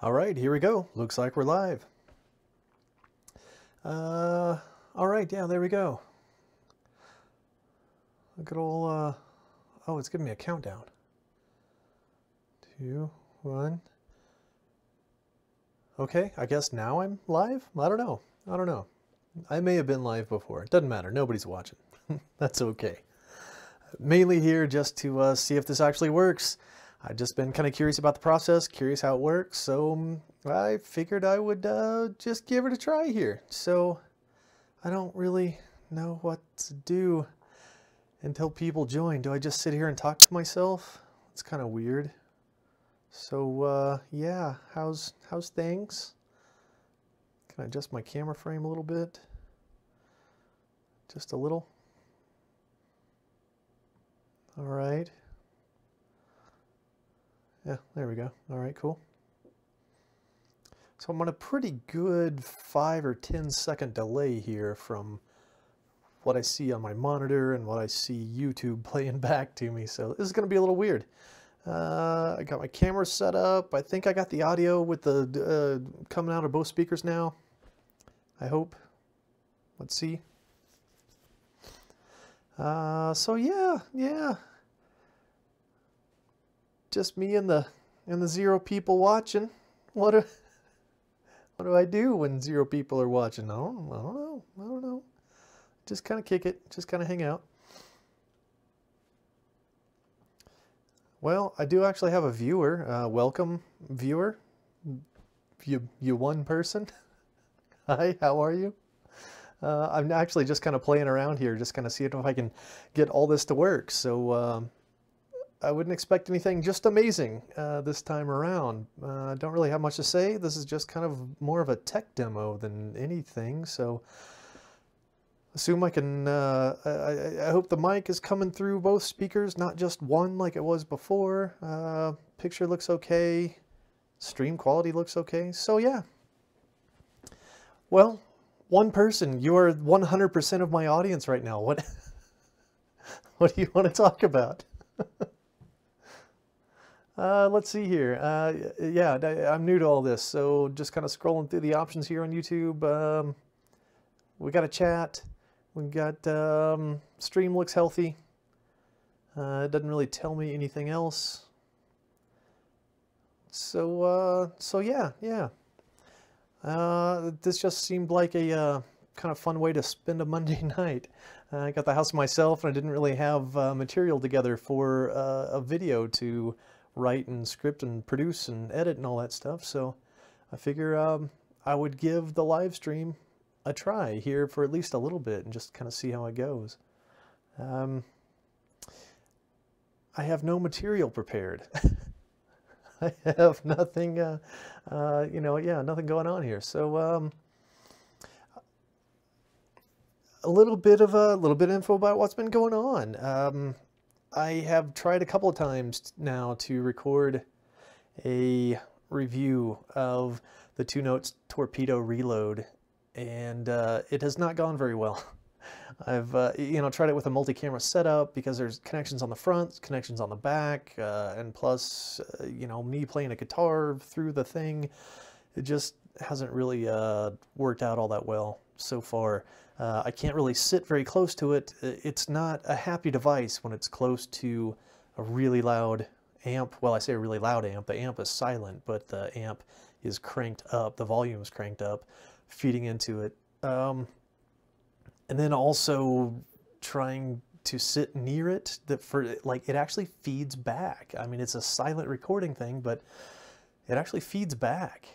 All right, here we go. Looks like we're live. All right, yeah, there we go. Look at all, oh, it's giving me a countdown. 2, 1. Okay, I guess now I'm live? I don't know. I may have been live before. It doesn't matter. Nobody's watching. That's okay. Mainly here just to see if this actually works. I've just been kind of curious about the process, curious how it works, so I figured I would just give it a try here. So I don't really know what to do until people join. Do I just sit here and talk to myself? It's kind of weird. So yeah, how's things? Can I adjust my camera frame a little bit? Just a little. All right. Yeah, there we go. All right, cool. So I'm on a pretty good 5 or 10 second delay here from what I see on my monitor and what I see YouTube playing back to me. So this is going to be a little weird. I got my camera set up. I think I got the audio with the coming out of both speakers now. I hope. Let's see. So yeah. Just me and the 0 people watching. What do I do when 0 people are watching? I don't know. Just kind of kick it. Just kind of hang out. Well, I do actually have a viewer. Welcome, viewer. You one person. Hi, how are you? I'm actually just kind of playing around here, just kind of seeing if I can get all this to work. So I wouldn't expect anything just amazing this time around. Don't really have much to say. This is just kind of more of a tech demo than anything. So assume I can, I hope the mic is coming through both speakers, not just one like it was before. Picture looks okay. Stream quality looks okay. So yeah. Well, one person, you are 100% of my audience right now. What do you want to talk about? Let's see here. Yeah, I'm new to all this, so just kind of scrolling through the options here on YouTube. We got a chat. We got stream looks healthy. It doesn't really tell me anything else. So yeah. This just seemed like a kind of fun way to spend a Monday night. I got the house to myself, and I didn't really have material together for a video to write and script and produce and edit and all that stuff. So I figure I would give the live stream a try here for at least a little bit and just kind of see how it goes. I have no material prepared. I have nothing, nothing going on here. So a little bit of info about what's been going on. I have tried a couple of times now to record a review of the 2-notes torpedo reload, and it has not gone very well. I've tried it with a multi-camera setup because there's connections on the front, connections on the back, and plus me playing a guitar through the thing. It just hasn't really worked out all that well so far. I can't really sit very close to it. It's not a happy device when it's close to a really loud amp. Well, I say a really loud amp. The amp is silent, but the amp is cranked up. The volume is cranked up, feeding into it. And then also trying to sit near it, it actually feeds back. I mean, it's a silent recording thing, but it actually feeds back.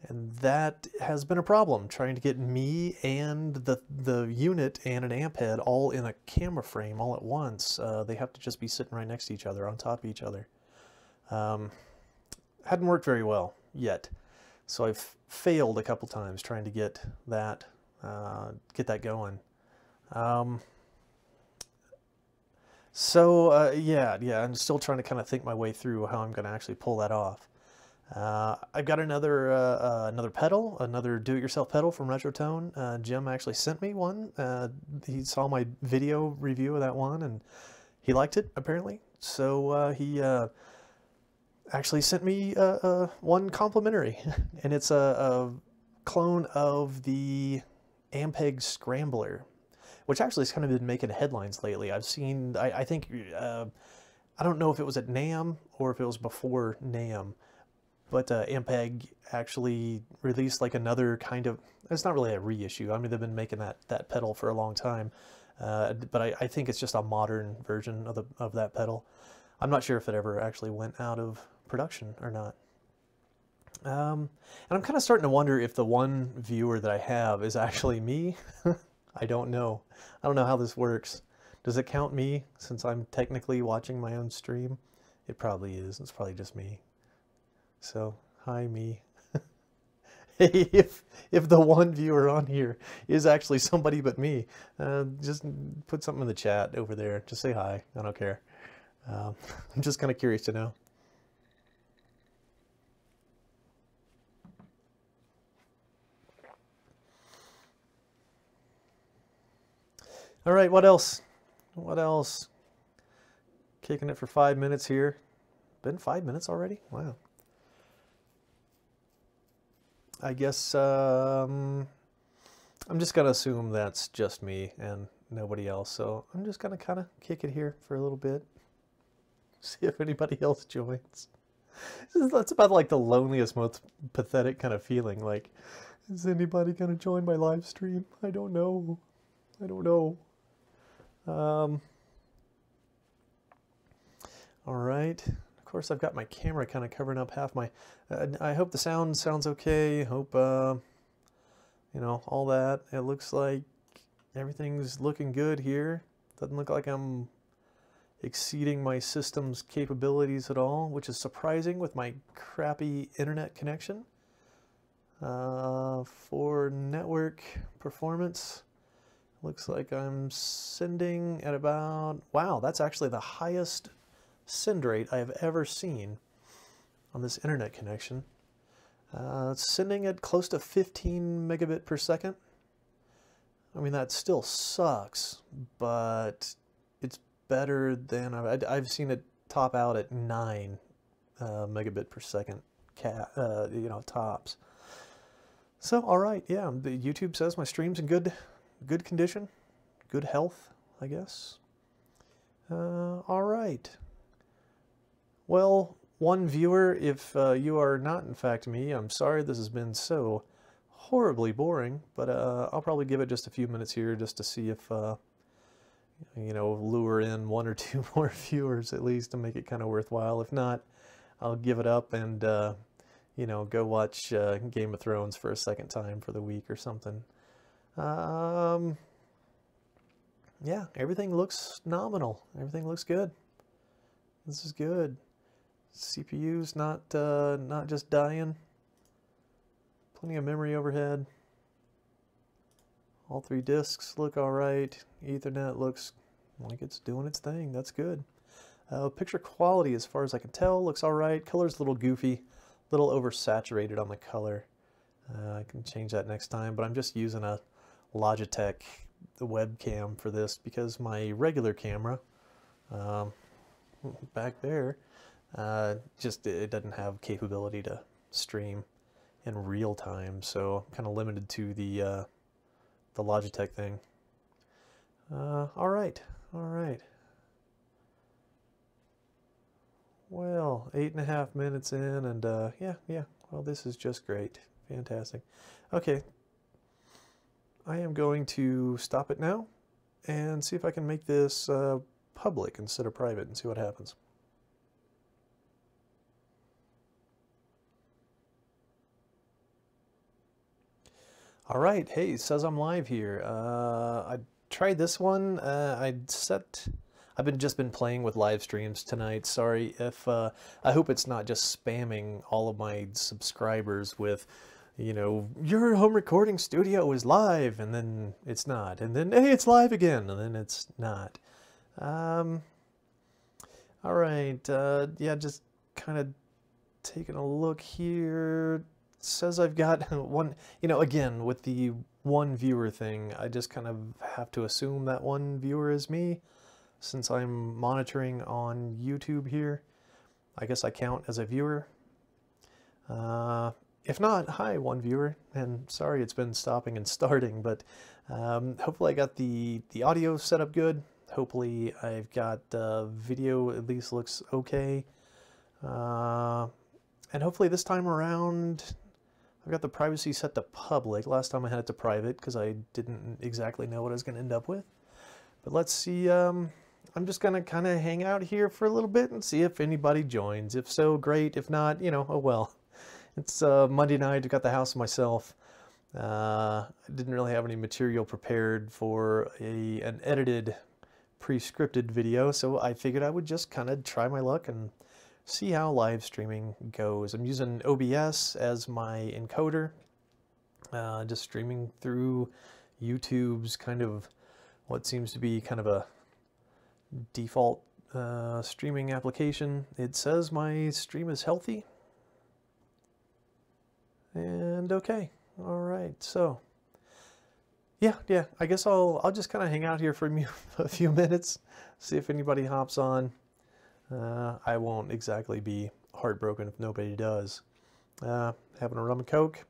And that has been a problem, trying to get me and the unit and an amp head all in a camera frame all at once. They have to just be sitting right next to each other, on top of each other. Hadn't worked very well yet. So I've failed a couple times trying to get that going. Yeah, I'm still trying to kind of think my way through how I'm going to actually pull that off. I've got another pedal, another do-it-yourself pedal from Retrotone. Jim actually sent me one. He saw my video review of that one, and he liked it, apparently. So he actually sent me one complimentary, and it's a clone of the Ampeg Scrambler, which actually has kind of been making headlines lately. I've seen, I think, I don't know if it was at NAMM or if it was before NAMM, but Ampeg actually released like another kind of, it's not really a reissue. I mean, they've been making that pedal for a long time, but I think it's just a modern version of that pedal. I'm not sure if it ever actually went out of production or not. And I'm kind of starting to wonder if the one viewer that I have is actually me. I don't know. I don't know how this works. Does it count me since I'm technically watching my own stream? It probably is. It's probably just me. So, hi me. Hey, if the one viewer on here is actually somebody but me, just put something in the chat over there. Just say hi. I don't care. I'm just kind of curious to know. All right, what else? What else? Kicking it for 5 minutes here. Been 5 minutes already? Wow. I guess I'm just gonna assume that's just me and nobody else. So I'm just gonna kind of kick it here for a little bit. See if anybody else joins. That's about like the loneliest, most pathetic kind of feeling. Like, is anybody gonna join my live stream? I don't know. I don't know. All right. Of course, I've got my camera kind of covering up half my. I hope the sounds okay. Hope you know, all that. It looks like everything's looking good here. Doesn't look like I'm exceeding my system's capabilities at all, which is surprising with my crappy internet connection. For network performance, looks like I'm sending at about, wow, that's actually the highest send rate I have ever seen on this internet connection. It's sending at close to 15 megabit per second. I mean, that still sucks, but it's better than, I've seen it top out at 9 megabit per second, you know, tops. So, all right, yeah, the YouTube says my stream's in good condition, good health, I guess. All right. Well, one viewer, if you are not in fact me, I'm sorry this has been so horribly boring, but I'll probably give it just a few minutes here just to see if, you know, lure in 1 or 2 more viewers at least to make it kind of worthwhile. If not, I'll give it up and, you know, go watch Game of Thrones for a second time for the week or something. Yeah, everything looks nominal. Everything looks good. This is good. CPU's not just dying. Plenty of memory overhead. All 3 disks look all right. Ethernet looks like it's doing its thing. That's good. Picture quality, as far as I can tell, looks all right. Color's a little goofy, a little oversaturated on the color. I can change that next time, but I'm just using a Logitech webcam for this because my regular camera back there just it doesn't have capability to stream in real time, so I'm kind of limited to the Logitech thing. All right. Well, 8.5 minutes in, and yeah. Well, this is just great, fantastic. Okay, I am going to stop it now and see if I can make this public instead of private and see what happens. All right, hey, it says I'm live here. I tried this one. I've just been playing with live streams tonight. Sorry if I hope it's not just spamming all of my subscribers with, you know, your home recording studio is live, and then it's not, and then hey, it's live again, and then it's not. All right, yeah, just kind of taking a look here. It says I've got one, you know, again, with the one viewer thing, I just kind of have to assume that one viewer is me, since I'm monitoring on YouTube here. I guess I count as a viewer. If not, hi, one viewer, and sorry it's been stopping and starting, but hopefully I got the audio set up good. Hopefully I've got video at least looks okay. And hopefully this time around I've got the privacy set to public. Last time I had it to private because I didn't exactly know what I was going to end up with. But let's see, I'm just going to kind of hang out here for a little bit and see if anybody joins. If so, great. If not, you know, oh well. It's Monday night, I got the house myself. I didn't really have any material prepared for an edited, pre-scripted video, so I figured I would just kind of try my luck and see how live streaming goes. I'm using OBS as my encoder, just streaming through YouTube's kind of what seems to be kind of a default streaming application. It says my stream is healthy. And okay, all right, so yeah, I guess I'll just kind of hang out here for a few minutes, see if anybody hops on. I won't exactly be heartbroken if nobody does. Having a rum and coke.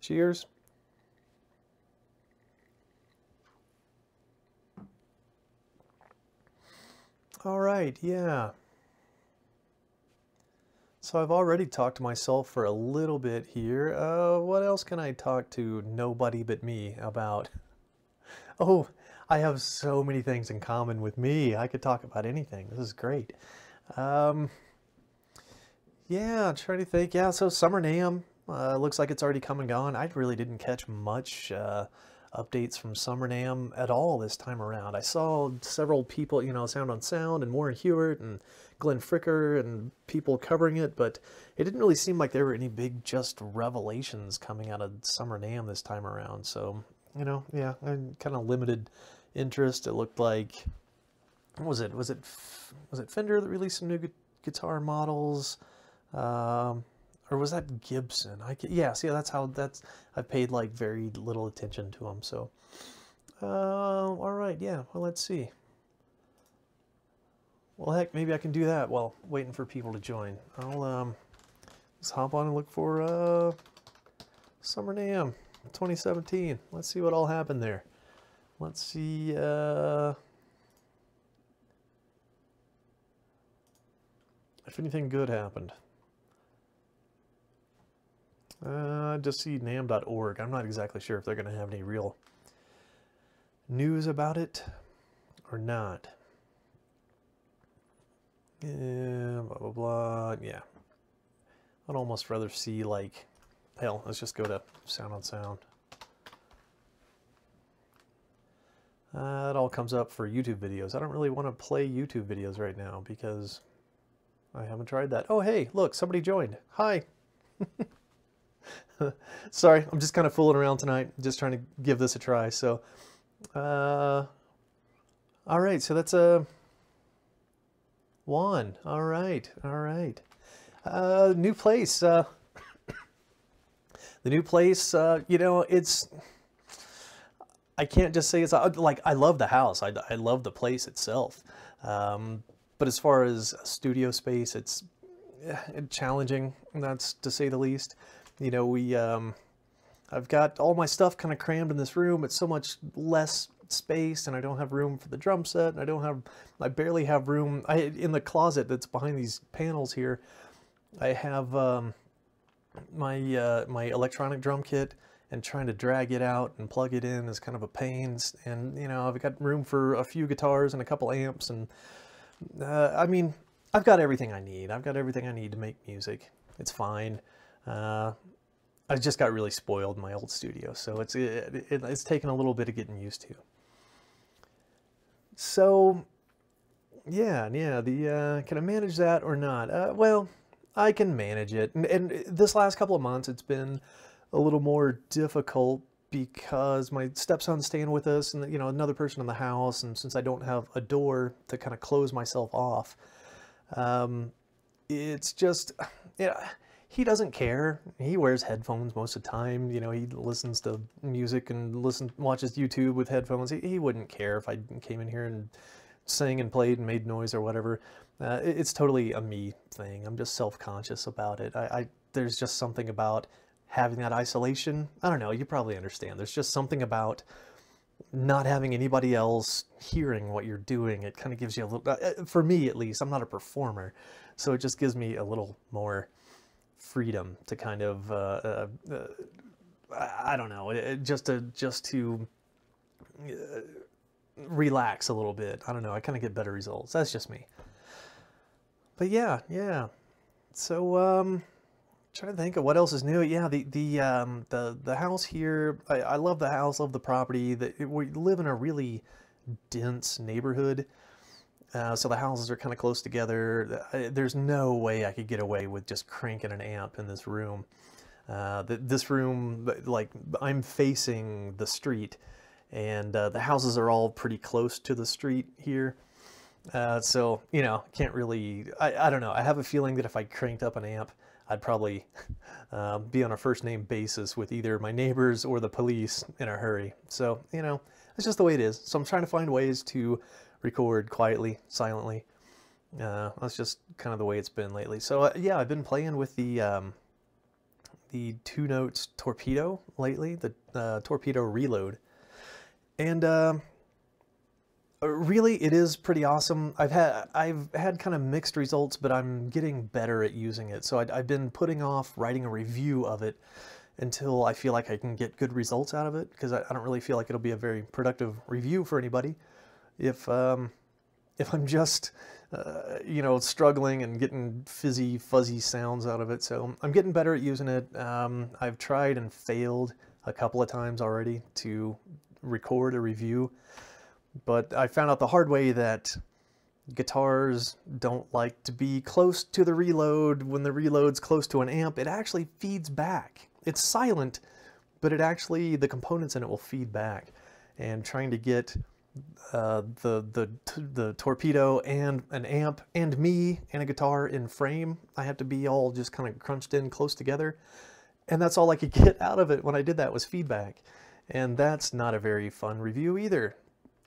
Cheers. All right, yeah. So I've already talked to myself for a little bit here. What else can I talk to nobody but me about? Oh, I have so many things in common with me. I could talk about anything. This is great. Yeah, I'm trying to think. Yeah, so Summer NAMM looks like it's already come and gone. I really didn't catch much updates from Summer NAMM at all this time around. I saw several people, you know, Sound on Sound and Warren Hewitt and Glenn Fricker and people covering it, but it didn't really seem like there were any big just revelations coming out of Summer NAMM this time around. So, you know, yeah, I'm kind of limited interest. It looked like, what was it? Was it Fender that released some new guitar models? Or was that Gibson? Yeah, see, I've paid like very little attention to them. So, all right, yeah, well, let's see. Well, heck, maybe I can do that while waiting for people to join. I'll just hop on and look for Summer NAMM 2017. Let's see what all happened there. Let's see. If anything good happened. Just see NAMM.org. I'm not exactly sure if they're going to have any real news about it or not. Yeah, blah, blah, blah. Yeah. I'd almost rather see, like, hell, let's just go to Sound on Sound. It all comes up for YouTube videos. I don't really want to play YouTube videos right now because I haven't tried that. Oh, hey, look, somebody joined. Hi. Sorry, I'm just kind of fooling around tonight, just trying to give this a try. So, all right, so that's Juan. All right. New place. The new place, you know, I can't just say it's, like, I love the house. I love the place itself. But as far as studio space, it's challenging, that's to say the least. You know, I've got all my stuff kind of crammed in this room. It's so much less space, and I don't have room for the drum set, and I barely have room. In the closet that's behind these panels here, I have my electronic drum kit, and trying to drag it out and plug it in is kind of a pain. And, you know, I've got room for a few guitars and a couple amps, and I mean, I've got everything I need. I've got everything I need to make music. It's fine. I just got really spoiled in my old studio, so it's taken a little bit of getting used to. So, yeah, can I manage that or not? Well, I can manage it. And this last couple of months, it's been a little more difficult because my stepson's staying with us, and, you know, another person in the house, and since I don't have a door to kind of close myself off, it's just, yeah. He doesn't care. He wears headphones most of the time. You know, he listens to music and watches YouTube with headphones. He wouldn't care if I came in here and sang and played and made noise or whatever. It's totally a me thing. I'm just self-conscious about it. There's just something about having that isolation. I don't know, you probably understand. There's just something about not having anybody else hearing what you're doing. It kind of gives you a little, for me at least, I'm not a performer, so it just gives me a little more freedom to kind of, I don't know, just to relax a little bit. I don't know, I kind of get better results. That's just me. But yeah. So, trying to think of what else is new. Yeah, the house here. I love the house, love the property. We live in a really dense neighborhood, so the houses are kind of close together. There's no way I could get away with just cranking an amp in this room. This room, like, I'm facing the street, and the houses are all pretty close to the street here. So, you know, can't really, I don't know. I have a feeling that if I cranked up an amp, I'd probably be on a first name basis with either my neighbors or the police in a hurry. So, you know, it's just the way it is. So I'm trying to find ways to record quietly, silently. That's just kind of the way it's been lately. So yeah, I've been playing with the 2 notes torpedo lately, the torpedo reload. And really, it is pretty awesome. I've had kind of mixed results, but I'm getting better at using it. So I've been putting off writing a review of it until I feel like I can get good results out of it, because I don't really feel like it'll be a very productive review for anybody if I'm just you know, struggling and getting fuzzy sounds out of it. So I'm getting better at using it. I've tried and failed a couple of times already to record a review. But I found out the hard way that guitars don't like to be close to the reload. When the reload's close to an amp, it actually feeds back. It's silent, but it actually, the components in it will feed back. And trying to get the torpedo and an amp and me and a guitar in frame, I have to be all just kind of crunched in close together. And that's all I could get out of it when I did that was feedback. And that's not a very fun review either,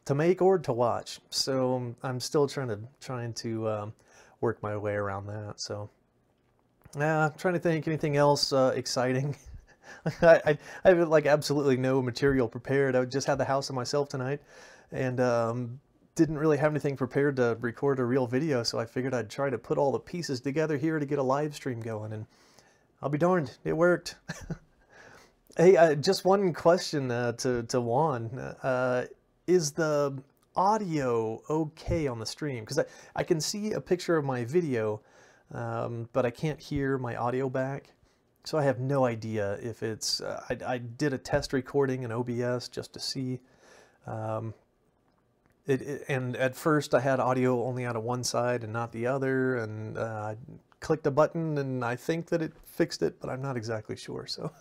to make or to watch. So I'm still trying to work my way around that. So I'm trying to think anything else exciting. I have like absolutely no material prepared. I just had the house to myself tonight, and didn't really have anything prepared to record a real video. So I figured I'd try to put all the pieces together here to get a live stream going, and I'll be darned, it worked. Hey, just one question to Juan. Is the audio okay on the stream? Because I can see a picture of my video, but I can't hear my audio back. So I have no idea if it's... I did a test recording in OBS just to see. And at first I had audio only out of one side and not the other, and I clicked a button and I think that it fixed it, but I'm not exactly sure. So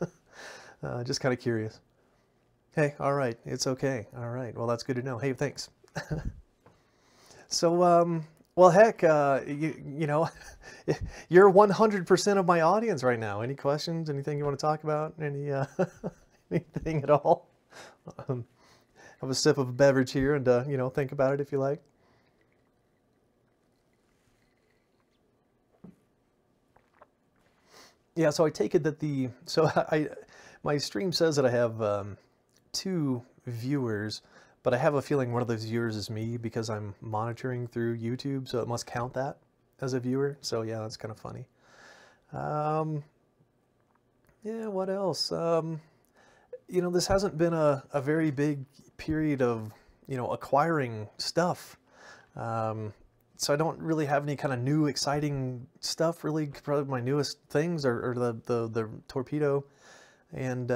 just kind of curious. Hey, all right, it's okay. All right, well, that's good to know. Hey, thanks. So, well, heck, you know, you're 100% of my audience right now. Any questions? Anything you want to talk about? Anything at all? Have a sip of a beverage here and, you know, think about it if you like. Yeah, so I take it that my stream says that I have 2 viewers, but I have a feeling one of those viewers is me because I'm monitoring through YouTube, so it must count that as a viewer. So yeah, that's kind of funny. Yeah, what else? You know, this hasn't been a very big period of, you know, acquiring stuff. So I don't really have any kind of new exciting stuff, really. Probably my newest things are the torpedo, and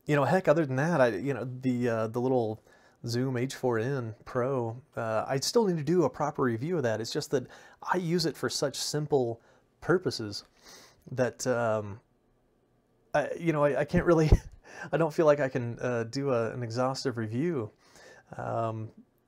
you know, heck, other than that, you know, the little Zoom H4n Pro, I still need to do a proper review of that. It's just that I use it for such simple purposes that, you know, I can't really, I don't feel like I can do an exhaustive review.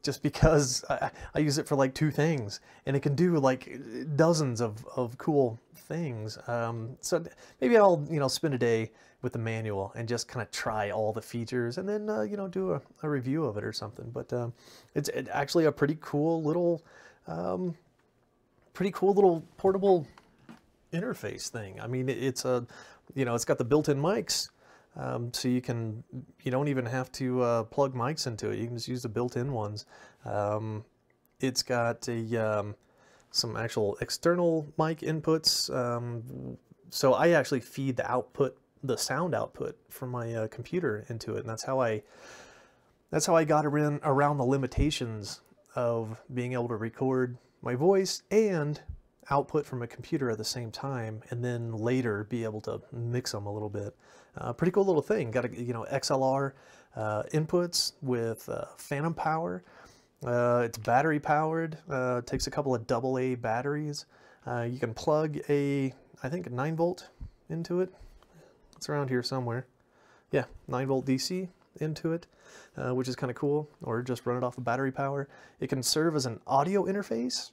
just because I use it for like 2 things, and it can do like dozens of cool things. So maybe I'll, you know, spend a day with the manual and just kind of try all the features, and then you know, do a review of it or something. But it's actually a pretty cool little portable interface thing. I mean, it's a, you know, it's got the built-in mics. So you don't even have to plug mics into it. You can just use the built-in ones. It's got some actual external mic inputs. So I actually feed the sound output from my computer into it, and that's how I got around the limitations of being able to record my voice and output from a computer at the same time, and then later be able to mix them a little bit. Pretty cool little thing. Got a, you know, XLR inputs with phantom power. It's battery powered. Takes a couple of AA batteries. You can plug I think a 9-volt into it. It's around here somewhere. Yeah, 9-volt DC into it, which is kind of cool. Or just run it off of battery power. It can serve as an audio interface,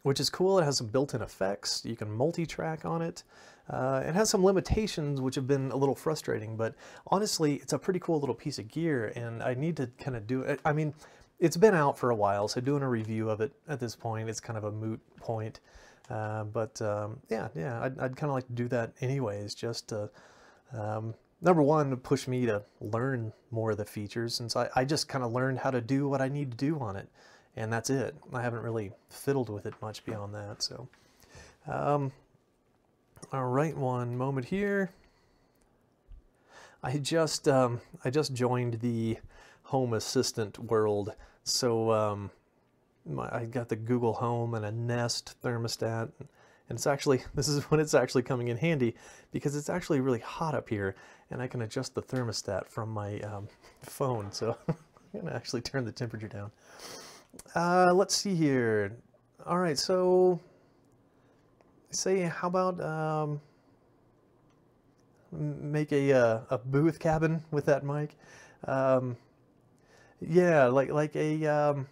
which is cool. It has some built-in effects. You can multi-track on it. It has some limitations which have been a little frustrating, but honestly, it's a pretty cool little piece of gear, and I need to kind of do it. I mean, it's been out for a while, so doing a review of it at this point, it's kind of a moot point. Yeah, I'd kind of like to do that anyways, just to, number one, to push me to learn more of the features, since I just kind of learned how to do what I need to do on it. And that's it. I haven't really fiddled with it much beyond that. So, all right, one moment here. I just joined the Home Assistant world. So I got the Google Home and a Nest thermostat, and it's actually, this is when it's actually coming in handy, because it's actually really hot up here, and I can adjust the thermostat from my phone. So I'm gonna actually turn the temperature down. Let's see here. All right, so say, how about make a booth cabin with that mic? Yeah, like a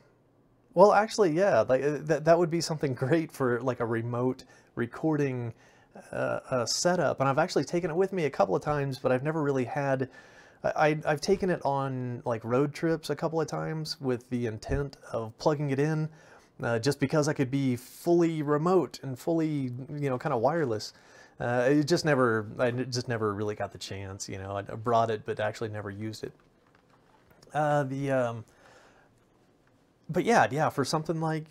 well, actually, yeah, like that would be something great for like a remote recording setup. And I've actually taken it with me a couple of times, but I've never really had. I've taken it on like road trips a couple of times with the intent of plugging it in, just because I could be fully remote and fully, you know, kind of wireless. I just never really got the chance, you know. I brought it, but actually never used it. But yeah, for something like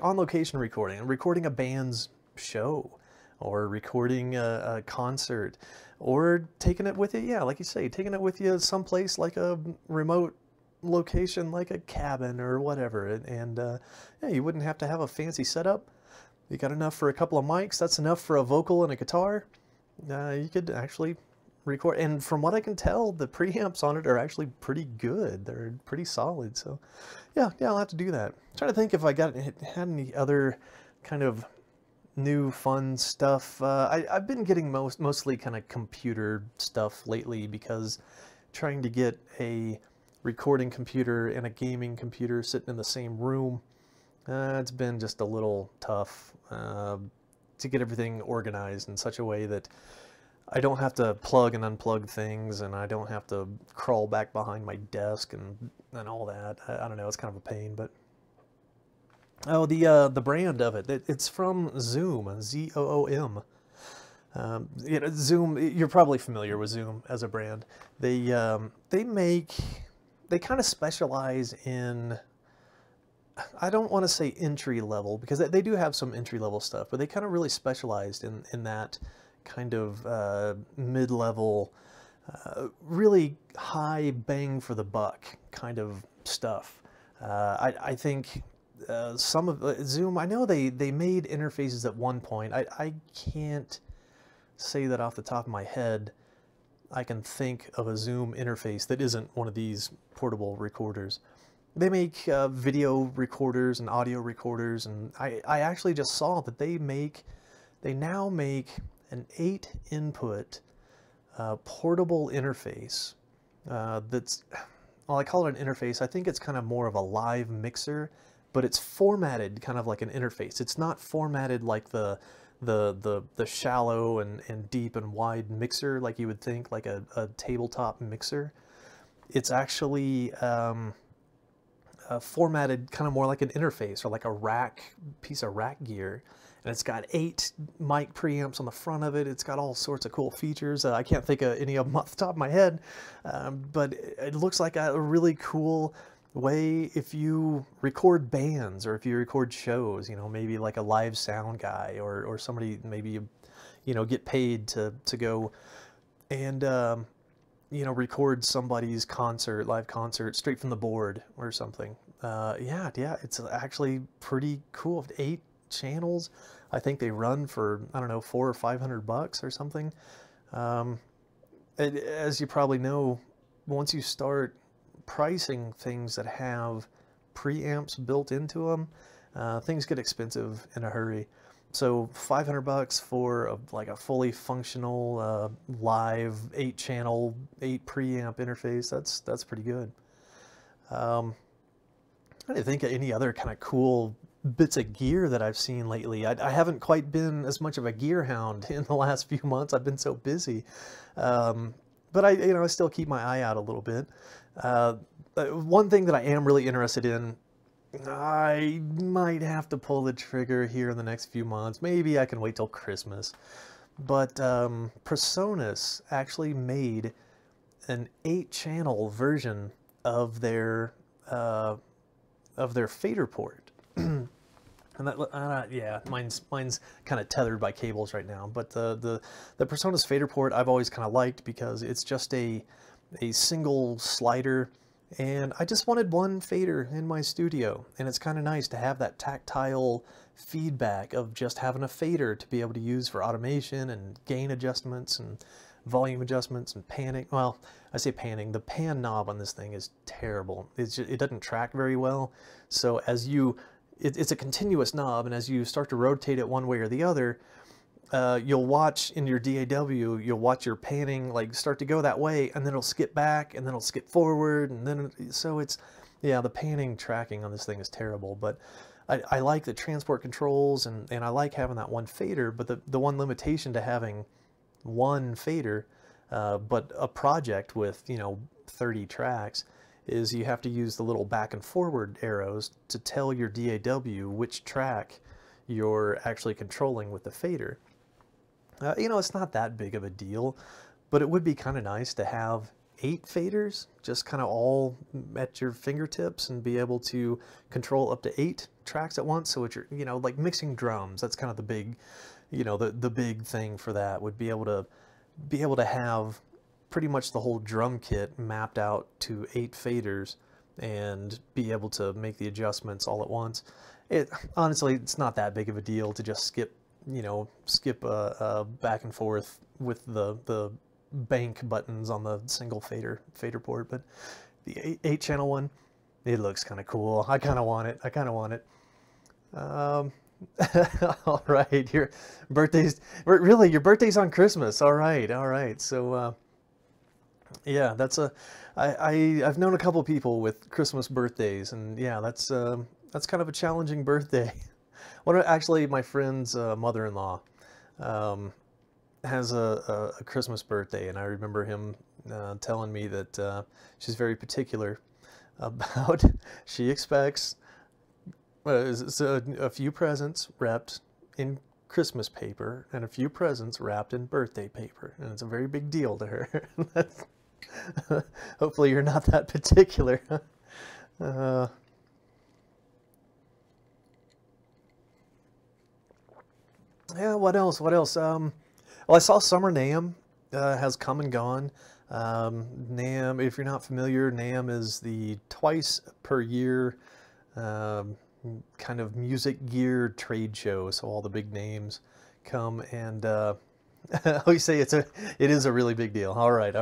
on location recording, recording a band's show, or recording a concert, or taking it with you, yeah, like you say, taking it with you someplace like a remote location, like a cabin or whatever, and yeah, you wouldn't have to have a fancy setup. You got enough for a couple of mics. That's enough for a vocal and a guitar. You could actually record, and from what I can tell, the preamps on it are actually pretty good. They're pretty solid. So yeah, I'll have to do that. I'm trying to think if I had any other kind of new fun stuff. I've been getting mostly kind of computer stuff lately, because trying to get a recording computer and a gaming computer sitting in the same room, it's been just a little tough to get everything organized in such a way that I don't have to plug and unplug things, and I don't have to crawl back behind my desk and all that. I don't know, it's kind of a pain, but oh, the brand of it's from Zoom, Z-O-O-M. You know, Zoom, you're probably familiar with Zoom as a brand. They kind of specialize in, I don't want to say entry level, because they do have some entry level stuff, but they kind of really specialized in that kind of mid-level, really high bang for the buck kind of stuff. I think some of Zoom, I know they made interfaces at one point. I can't say that off the top of my head. I can think of a Zoom interface that isn't one of these portable recorders. They make video recorders and audio recorders, and I actually just saw that they now make an 8-input portable interface that's, well, I call it an interface. I think it's kind of more of a live mixer, but it's formatted kind of like an interface. It's not formatted like the shallow and deep and wide mixer like you would think, like a tabletop mixer. It's actually formatted kind of more like an interface or like a piece of rack gear. And it's got 8 mic preamps on the front of it. It's got all sorts of cool features. I can't think of any of them off the top of my head, but it looks like a really cool way if you record bands or if you record shows, you know, maybe like a live sound guy or somebody, maybe you know, get paid to go and you know, record somebody's live concert straight from the board or something. Yeah, it's actually pretty cool. 8 channels. I think they run for, I don't know, $400 or $500 or something. As you probably know, once you start pricing things that have preamps built into them, things get expensive in a hurry. So $500 for like a fully functional live 8-channel, 8 preamp interface. That's pretty good. I didn't think of any other kind of cool bits of gear that I've seen lately. I haven't quite been as much of a gear hound in the last few months. I've been so busy, but I still keep my eye out a little bit. One thing that I am really interested in, I might have to pull the trigger here in the next few months. Maybe I can wait till Christmas. But PreSonus actually made an 8-channel version of their fader port. And that, yeah, mine's kind of tethered by cables right now. But the PreSonus fader port I've always kind of liked because it's just a single slider. And I just wanted one fader in my studio, and it's kind of nice to have that tactile feedback of just having a fader to be able to use for automation and gain adjustments and volume adjustments and panning. Well, I say panning. The pan knob on this thing is terrible. It doesn't track very well. So as it's a continuous knob, and as you start to rotate it one way or the other, you'll watch in your DAW, you'll watch your panning like start to go that way, and then it'll skip back, and then it'll skip forward, and then so it's, yeah, the panning tracking on this thing is terrible. But I like the transport controls, and I like having that one fader. But the one limitation to having one fader, but a project with 30 tracks, is you have to use the little back and forward arrows to tell your DAW which track you're actually controlling with the fader. It's not that big of a deal, but it would be kind of nice to have 8 faders just kind of all at your fingertips and be able to control up to 8 tracks at once. So it's like mixing drums. That's kind of the big, the big thing for that would be able to have pretty much the whole drum kit mapped out to 8 faders and be able to make the adjustments all at once. Honestly, it's not that big of a deal to just skip back and forth with the bank buttons on the single fader port. But the 8-channel one, it looks kind of cool. I kind of want it. All right, your birthday's on Christmas. All right. So yeah, I've known a couple people with Christmas birthdays, and yeah, that's kind of a challenging birthday. Actually, my friend's mother-in-law has a Christmas birthday, and I remember him telling me that she's very particular about, she expects a few presents wrapped in Christmas paper and a few presents wrapped in birthday paper, and it's a very big deal to her. Hopefully you're not that particular. Yeah, what else? Well, I saw Summer NAMM has come and gone. NAMM, if you're not familiar, NAMM is the twice per year kind of music gear trade show. So all the big names come, and we say it is a really big deal. All right.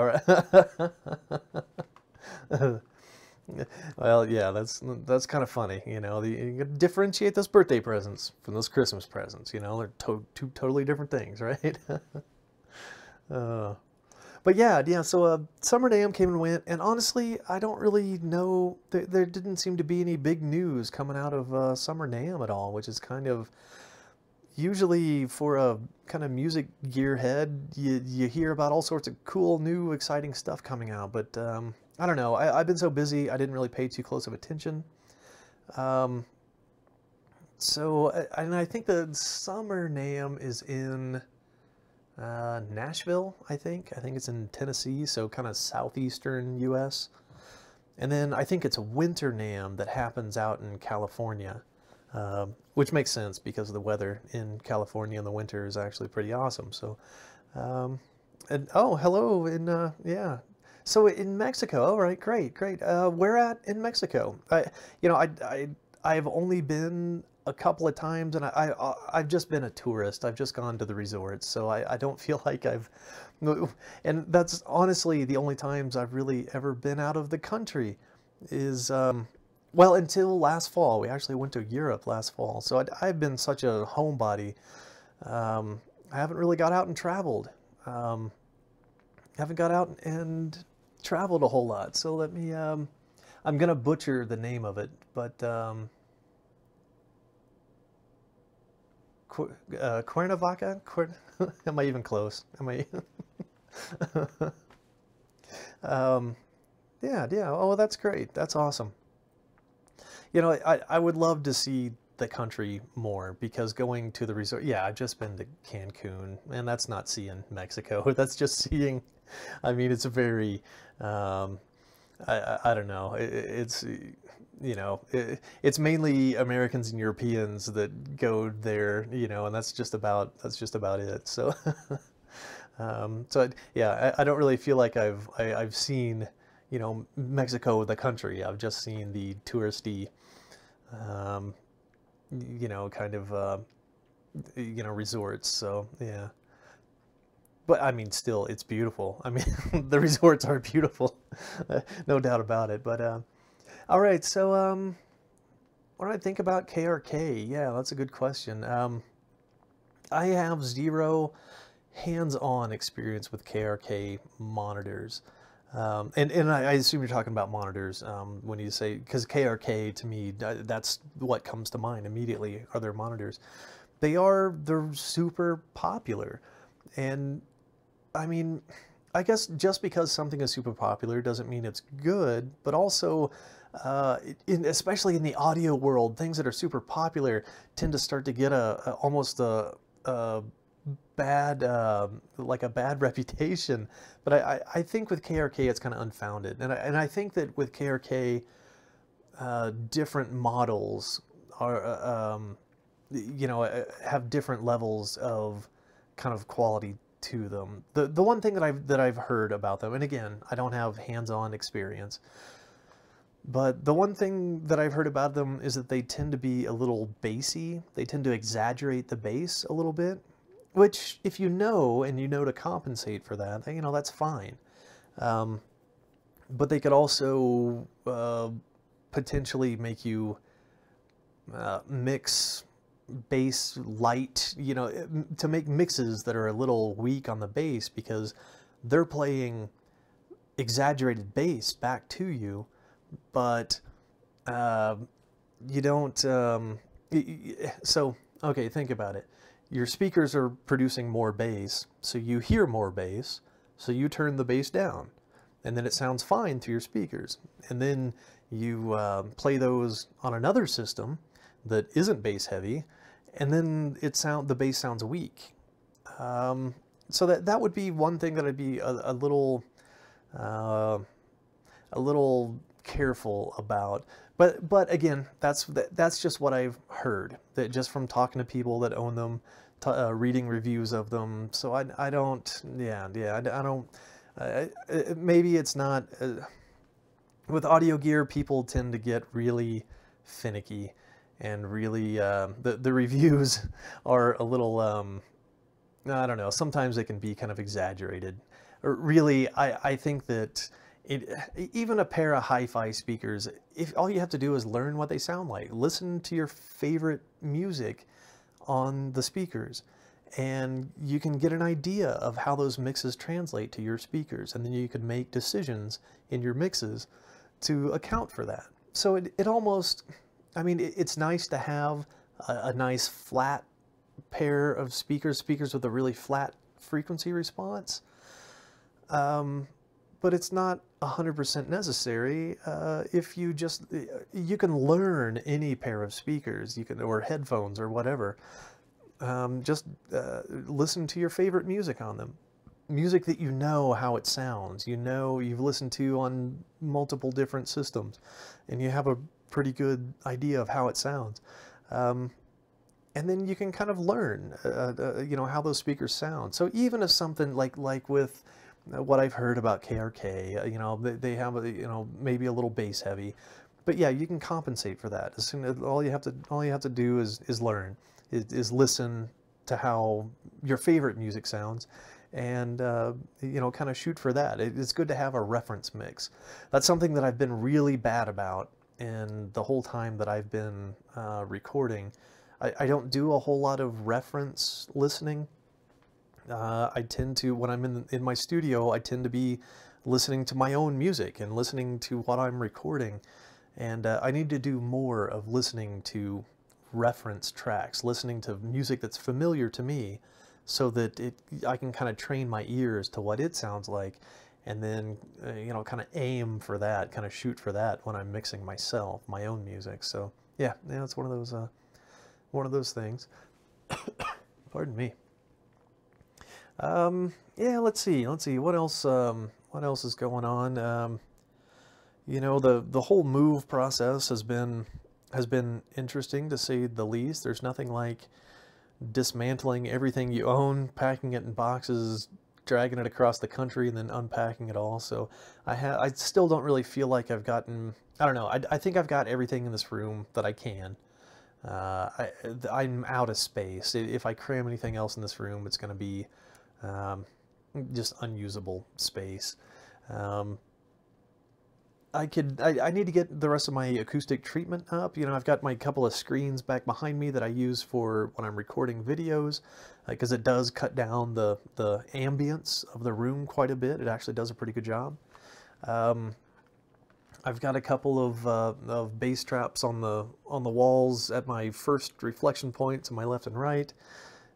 Well, yeah, that's kind of funny, you gotta differentiate those birthday presents from those Christmas presents, they're two totally different things, right? But yeah. So Summer NAMM came and went, and honestly, I don't really know. There didn't seem to be any big news coming out of Summer NAMM at all, which is kind of usually for a kind of music gearhead. You hear about all sorts of cool, new, exciting stuff coming out, but I don't know. I've been so busy, I didn't really pay too close of attention. Um, and I think the Summer NAMM is in Nashville, I think. I think it's in Tennessee, so kind of southeastern U.S. And then I think it's a Winter NAMM that happens out in California, which makes sense because the weather in California in the winter is actually pretty awesome. So, and oh, hello yeah. So in Mexico, all right, great. Where at in Mexico? I've only been a couple of times, and I've just been a tourist. I've just gone to the resorts, so I don't feel like and that's honestly the only times I've really ever been out of the country is, well, until last fall. We actually went to Europe last fall, so I've been such a homebody. I haven't really got out and traveled. Haven't got out and traveled a whole lot, so let me, I'm gonna butcher the name of it, but Cuernavaca? Am I even close? Am I? Yeah. Oh, that's great. That's awesome. You know, I would love to see the country more, because going to the resort, yeah, I've just been to Cancun, and that's not seeing Mexico. That's just seeing, I mean, it's a very, I don't know. It's, you know, it's mainly Americans and Europeans that go there, you know, and that's just about it. So, yeah, I don't really feel like I've seen, you know, Mexico the country. I've just seen the touristy, you know, kind of, you know, resorts. So yeah. But I mean, still, it's beautiful. I mean, the resorts are beautiful, no doubt about it. But all right, so what do I think about KRK? Yeah, that's a good question. I have zero hands-on experience with KRK monitors, and I assume you're talking about monitors when you say, because KRK to me, that's what comes to mind immediately are their monitors. They're super popular, and I mean, I guess just because something is super popular doesn't mean it's good, but also, especially in the audio world, things that are super popular tend to start to get almost a bad, like a bad reputation. But I think with KRK it's kind of unfounded, and I think that with KRK, different models are, you know, have different levels of kind of quality to them. The one thing that I've heard about them, and again, I don't have hands-on experience, but the one thing that I've heard about them is that they tend to be a little bassy. They tend to exaggerate the bass a little bit, which if you know, and you know to compensate for that, you know, that's fine. But they could also potentially make you mix bass light, you know, to make mixes that are a little weak on the bass, because they're playing exaggerated bass back to you, but you don't, so, okay, think about it. Your speakers are producing more bass, so you hear more bass, so you turn the bass down, and then it sounds fine through your speakers. And then you play those on another system that isn't bass heavy, and then the bass sounds weak. So that would be one thing that I'd be a little careful about. But again, that's just what I've heard, that just from talking to people that own them, reading reviews of them. So I don't, I don't. Maybe it's not. With audio gear, people tend to get really finicky, and really the reviews are a little, I don't know, sometimes they can be kind of exaggerated. Or really, I think that even a pair of hi-fi speakers, if all you have to do is learn what they sound like, listen to your favorite music on the speakers, and you can get an idea of how those mixes translate to your speakers, and then you can make decisions in your mixes to account for that. So it almost, I mean, it's nice to have a nice flat pair of speakers with a really flat frequency response, but it's not 100% necessary. If you just, you can learn any pair of speakers, you can, or headphones or whatever. Just listen to your favorite music on them. Music that you know how it sounds, you know, you've listened to on multiple different systems, and you have a pretty good idea of how it sounds. And then you can kind of learn, you know, how those speakers sound. So even if something like with what I've heard about KRK, you know, they have, you know, maybe a little bass heavy, but yeah, you can compensate for that. As soon as all you have to do is learn, is listen to how your favorite music sounds, and you know, kind of shoot for that. It's good to have a reference mix. That's something that I've been really bad about in the whole time that I've been recording. I don't do a whole lot of reference listening. I tend to, when I'm in my studio, I tend to be listening to my own music and listening to what I'm recording. And I need to do more of listening to reference tracks, listening to music that's familiar to me, so that I can kind of train my ears to what it sounds like, and then you know, kind of aim for that, kind of shoot for that when I'm mixing myself, my own music. So yeah, it's one of those things. Pardon me. Yeah, let's see what else is going on. You know, the whole move process has been interesting, to say the least. There's nothing like dismantling everything you own, packing it in boxes, dragging it across the country, and then unpacking it all. So I still don't really feel like I've gotten, I don't know, I think I've got everything in this room that I can. I'm out of space. If I cram anything else in this room, it's going to be just unusable space. I need to get the rest of my acoustic treatment up. You know, I've got my couple of screens back behind me that I use for when I'm recording videos, because it does cut down the ambience of the room quite a bit. It actually does a pretty good job. I've got a couple of bass traps on the walls at my first reflection points on my left and right.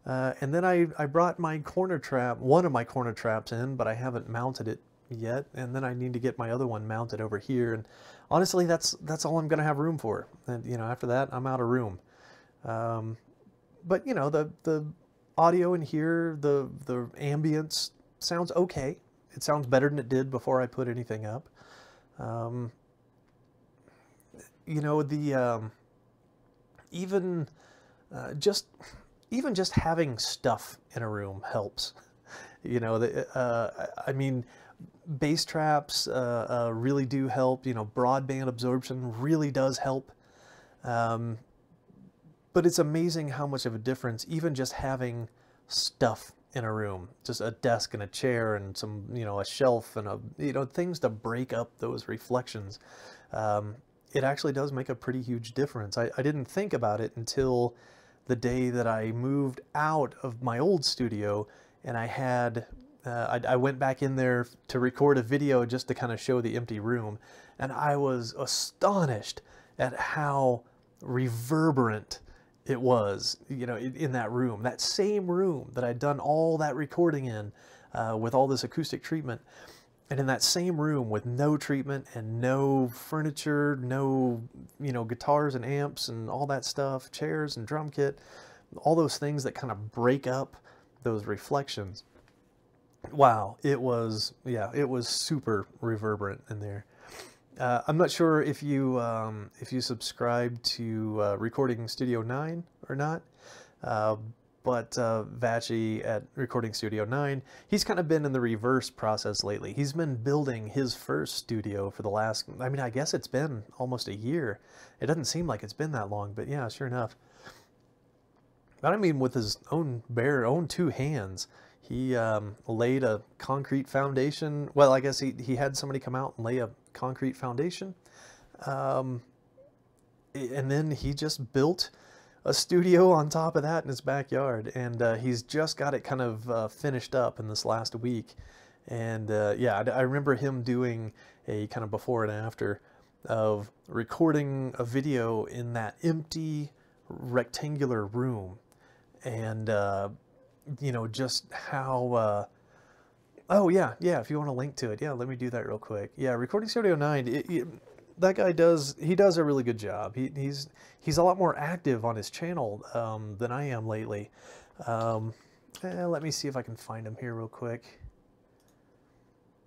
And then I brought my corner trap, one of my corner traps in, but I haven't mounted it yet. And then I need to get my other one mounted over here. And honestly, that's all I'm going to have room for. And you know, after that, I'm out of room. But you know, the audio in here, the ambience sounds okay. It sounds better than it did before I put anything up. You know, the even just having stuff in a room helps. You know, I mean, bass traps really do help. You know, broadband absorption really does help. But it's amazing how much of a difference even just having stuff in a room, just a desk and a chair and some, you know, a shelf and things to break up those reflections. It actually does make a pretty huge difference. I didn't think about it until the day that I moved out of my old studio, and I had, I went back in there to record a video just to kind of show the empty room, and I was astonished at how reverberant it was, you know, in that room, that same room that I'd done all that recording in, with all this acoustic treatment. And in that same room with no treatment and no furniture, no, you know, guitars and amps and all that stuff, chairs and drum kit, all those things that kind of break up those reflections. Wow, it was, yeah, it was super reverberant in there. I'm not sure if you subscribe to Recording Studio 9 or not, but Vachi at Recording Studio 9, he's kind of been in the reverse process lately. He's been building his first studio for the last, I mean, I guess it's been almost a year. It doesn't seem like it's been that long, but yeah, sure enough. But I mean, with his own two hands, he laid a concrete foundation. Well, I guess he had somebody come out and lay a concrete foundation. And then he just built a studio on top of that in his backyard, and he's just got it kind of finished up in this last week. And yeah, I remember him doing a kind of before and after of recording a video in that empty rectangular room, and you know, just how oh yeah, if you want to link to it, yeah, let me do that real quick. Yeah, Recording Studio 9, that guy does a really good job. He's a lot more active on his channel than I am lately. Let me see if I can find him here real quick.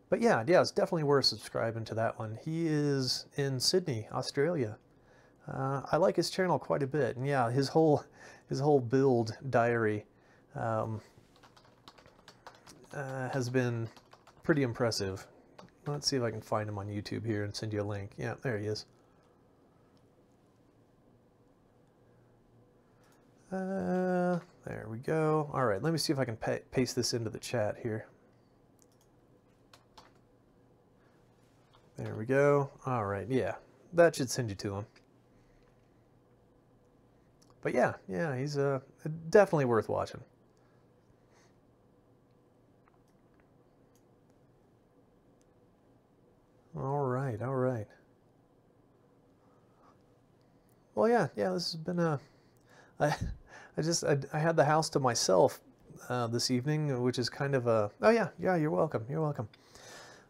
But yeah, it's definitely worth subscribing to that one. He is in Sydney, Australia. I like his channel quite a bit, and yeah, his whole build diary has been pretty impressive. Let's see if I can find him on YouTube here and send you a link. Yeah, there he is. There we go. All right, let me see if I can paste this into the chat here. There we go. All right, yeah, that should send you to him. But yeah, he's definitely worth watching. All right. Well, yeah, this has been I had the house to myself this evening, which is kind of a, oh yeah, you're welcome.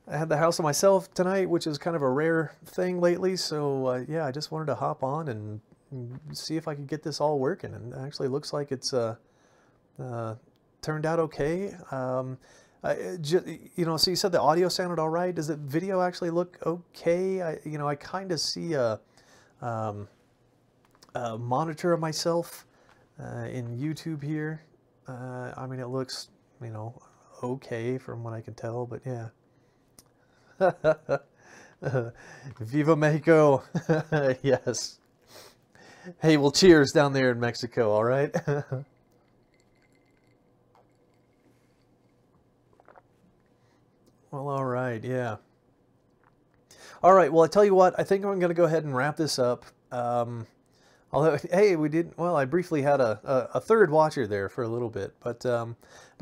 I had the house to myself tonight, which is kind of a rare thing lately. So yeah, I just wanted to hop on and see if I could get this all working, and it actually looks like it's turned out okay. You know, so you said the audio sounded all right. Does the video actually look okay? I kind of see a monitor of myself in YouTube here. I mean, it looks, you know, okay from what I can tell, but yeah. Viva Mexico. Yes. Hey, well, cheers down there in Mexico, all right? Well, all right, yeah. All right, well, I tell you what, I think I'm going to go ahead and wrap this up. Although, hey, I briefly had a third watcher there for a little bit, but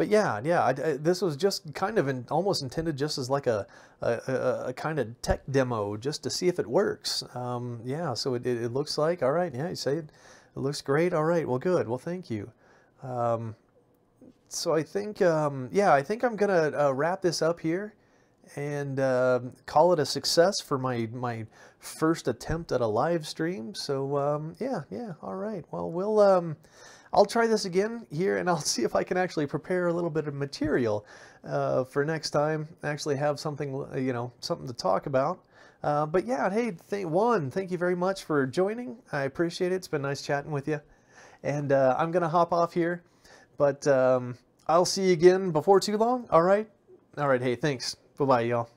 yeah, this was just kind of almost intended just as like a kind of tech demo, just to see if it works. Yeah, so it looks like, all right, yeah, you say it looks great, all right, well, good, well, thank you. So I think, yeah, I think I'm gonna wrap this up here and call it a success for my first attempt at a live stream. So yeah, all right. Well, I'll try this again here, and I'll see if I can actually prepare a little bit of material for next time. Actually have something, you know, something to talk about. But yeah, hey, thank you very much for joining. I appreciate it. It's been nice chatting with you. And I'm gonna hop off here, but I'll see you again before too long. All right. Hey, thanks. Bye-bye, y'all.